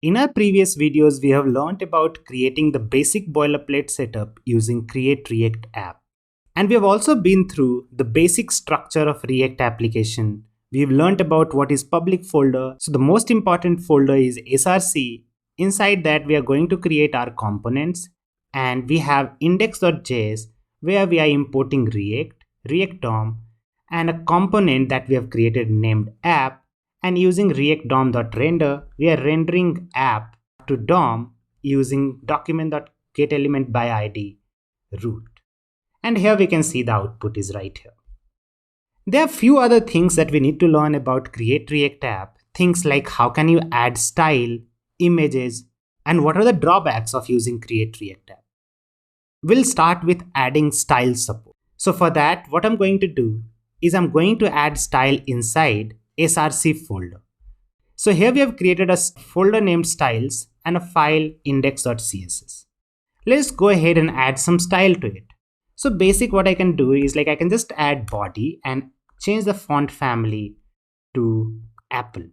In our previous videos, we have learned about creating the basic boilerplate setup using Create React App. And we have also been through the basic structure of React application. We've learned about what is public folder. So the most important folder is src. Inside that, we are going to create our components, and we have index.js where we are importing React, React DOM, and a component that we have created named app, and using React DOM.render, we are rendering app to DOM using document.getElementById root. And here we can see the output is right here. There are few other things that we need to learn about Create React App. Things like how can you add style, images, and what are the drawbacks of using Create React App. We'll start with adding style support. So for that, what I'm going to do is I'm going to add style inside src folder. So here we have created a folder named styles and a file index.css. Let's go ahead and add some style to it. So basic what I can do is I can just add body and change the font family to Apple.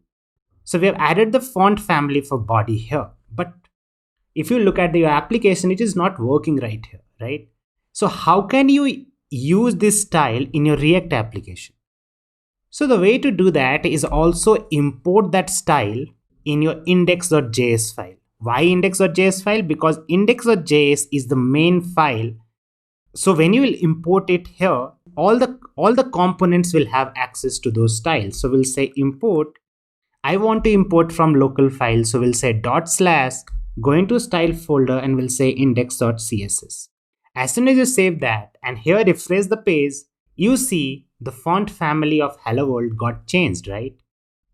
So we have added the font family for body here, but if you look at your application, it is not working right here, right? So how can you use this style in your React application? So the way to do that is also import that style in your index.js file. Why index.js file? Because index.js is the main file. So when you will import it here, all the components will have access to those styles. So we'll say import. I want to import from local file. So we'll say / go into style folder and we'll say index.css. As soon as you save that and here refresh the page, you see the font family of Hello World got changed, right?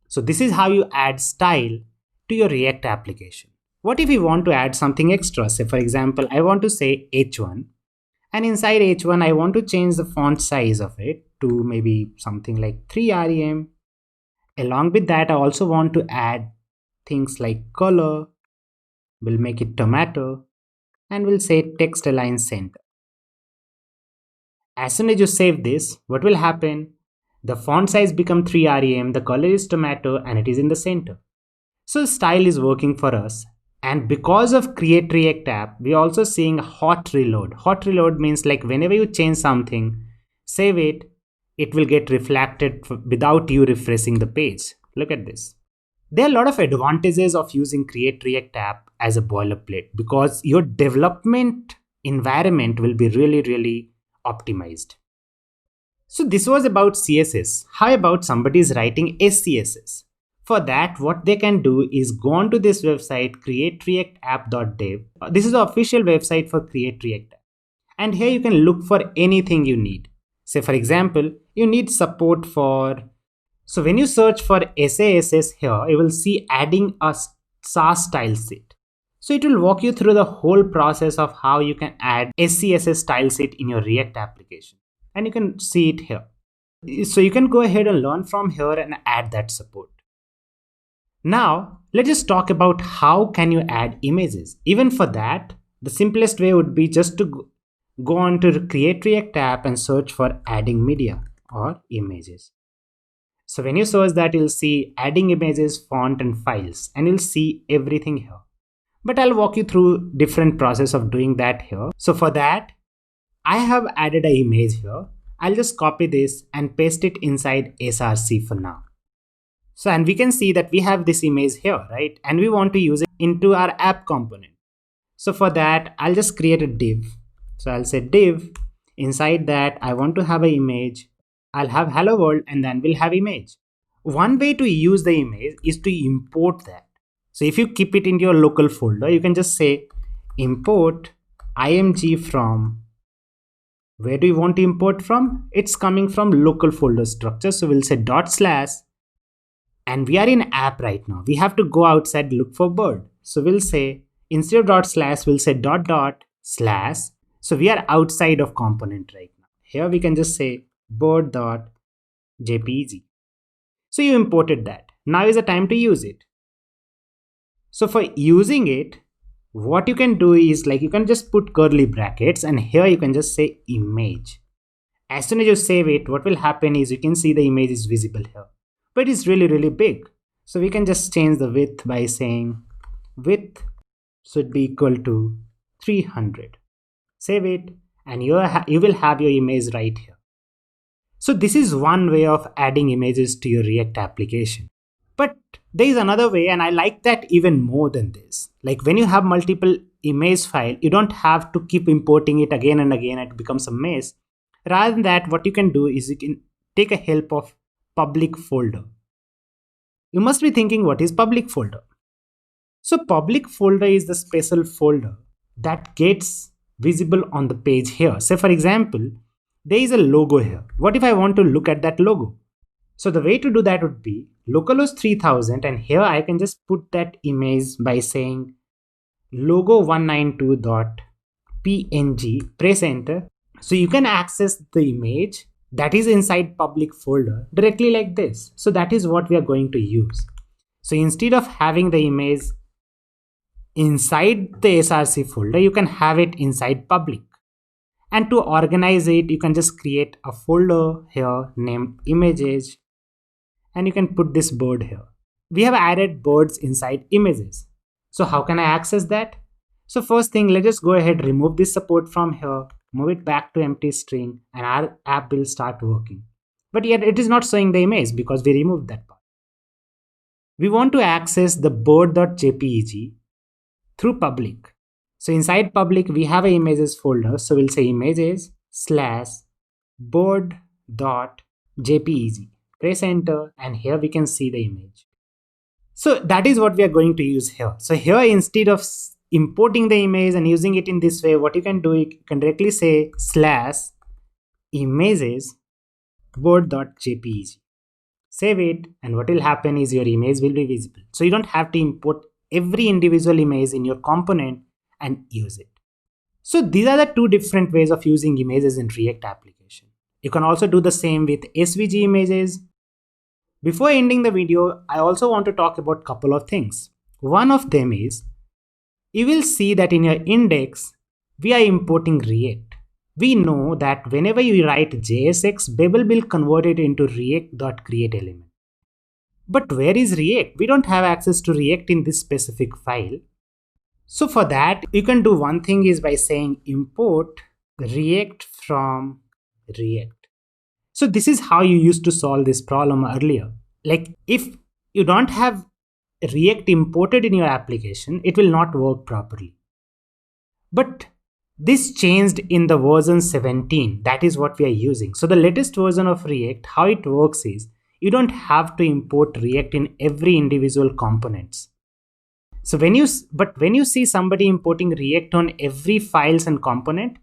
So this is how you add style to your React application. What if you want to add something extra? Say for example, I want to say H1, and inside H1 I want to change the font size of it to maybe something like 3 rem. Along with that, I also want to add things like color. We'll make it tomato and we'll say text align center. As soon as you save this, what will happen? The font size become 3 rem, the color is tomato, and it is in the center. So style is working for us. And because of Create React App, we're also seeing hot reload. Hot reload means whenever you change something, save it, it will get reflected without you refreshing the page. Look at this. There are a lot of advantages of using Create React App as a boilerplate because your development environment will be really optimized. So this was about CSS. How about somebody is writing SCSS? For that, what they can do is go on to this website, createreactapp.dev. This is the official website for Create React App. And here you can look for anything you need. Say for example, you need support for, so when you search for SASS here, you will see adding a SAS style sheet. So it will walk you through the whole process of how you can add SCSS style sheet in your React application. And you can see it here. So you can go ahead and learn from here and add that support. Now, let's just talk about how can you add images. Even for that, the simplest way would be just to go on to Create React App and search for adding media or images. So when you search that, you'll see adding images, font and files, and you'll see everything here. But I'll walk you through different process of doing that here. So for that, I have added an image here. I'll just copy this and paste it inside src for now. So, and we can see that we have this image here, right? And we want to use it into our app component. So for that, I'll just create a div. So I'll say div. Inside that, I want to have an image. I'll have hello world and then we'll have image. One way to use the image is to import that. So if you keep it in your local folder, you can just say import img from, where do you want to import from? It's coming from local folder structure. So we'll say /, and we are in app right now. We have to go outside, look for bird. So we'll say instead of /, we'll say //. So we are outside of component right now. Here we can just say bird.jpg. So you imported that. Now is the time to use it. So for using it, what you can do is you can just put curly brackets and here you can just say image. As soon as you save it, what will happen is you can see the image is visible here, but it's really big. So we can just change the width by saying width should be equal to 300. Save it, and you will have your image right here. So this is one way of adding images to your React application. But there is another way, and I like that even more than this. Like when you have multiple image file, you don't have to keep importing it again and again, and it becomes a mess. Rather than that, what you can do is you can take a help of public folder. You must be thinking, what is public folder? So public folder is the special folder that gets visible on the page here. Say for example, there is a logo here. What if I want to look at that logo? So the way to do that would be localhost 3000, and here I can just put that image by saying logo192.png, press enter. So you can access the image that is inside public folder directly like this. So that is what we are going to use. So instead of having the image inside the src folder, you can have it inside public. And to organize it, you can just create a folder here named images, and you can put this bird here. We have added birds inside images. So how can I access that? So first thing, let's just go ahead, remove this support from here, move it back to empty string, and our app will start working. But yet it is not showing the image because we removed that part. We want to access the bird.jpeg through public. So inside public, we have an images folder. So we'll say images / bird.jpeg. Press enter, and here we can see the image. So that is what we are going to use here. So here, instead of importing the image and using it in this way, what you can do, you can directly say /images bird.jpeg. Save it, and what will happen is your image will be visible. So you don't have to import every individual image in your component and use it. So these are the two different ways of using images in React application. You can also do the same with SVG images. Before ending the video, I also want to talk about a couple of things. One of them is, you will see that in your index, we are importing React. We know that whenever you write JSX, Babel will convert it into React.createElement. But where is React? We don't have access to React in this specific file. So for that, you can do one thing is by saying import React from React. So this is how you used to solve this problem earlier. Like if you don't have React imported in your application, it will not work properly. But this changed in the version 17. That is what we are using. So the latest version of React, how it works is, you don't have to import React in every individual components. So when you see somebody importing React on every files and component,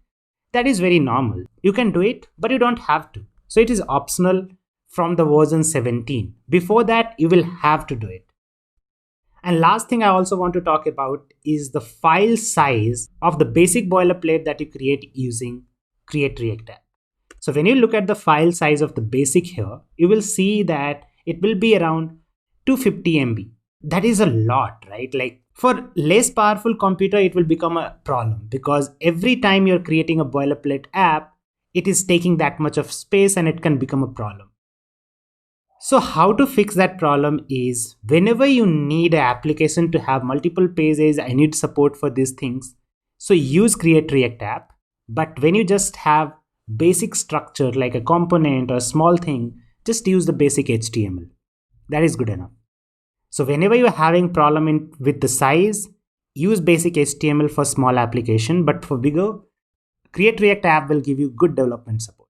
that is very normal. You can do it, but you don't have to. So it is optional from the version 17. Before that, you will have to do it. And last thing I also want to talk about is the file size of the basic boilerplate that you create using Create React App. So when you look at the file size of the basic here, you will see that it will be around 250 MB. That is a lot, right? Like for less powerful computer, it will become a problem because every time you're creating a boilerplate app, it is taking that much of space and it can become a problem. So how to fix that problem is, whenever you need an application to have multiple pages, I need support for these things. So use Create React App. But when you just have basic structure like a component or a small thing, just use the basic HTML. That is good enough. So whenever you're having problem with the size, use basic HTML for small application, but for bigger, Create React App will give you good development support.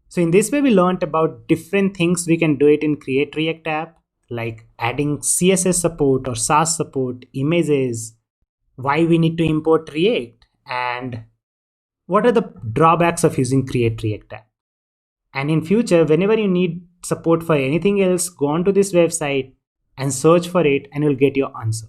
So in this way, we learned about different things we can do it in Create React App, like adding CSS support or Sass support, images, why we need to import React, and what are the drawbacks of using Create React App. And in future, whenever you need support for anything else, go on to this website and search for it and you'll get your answer.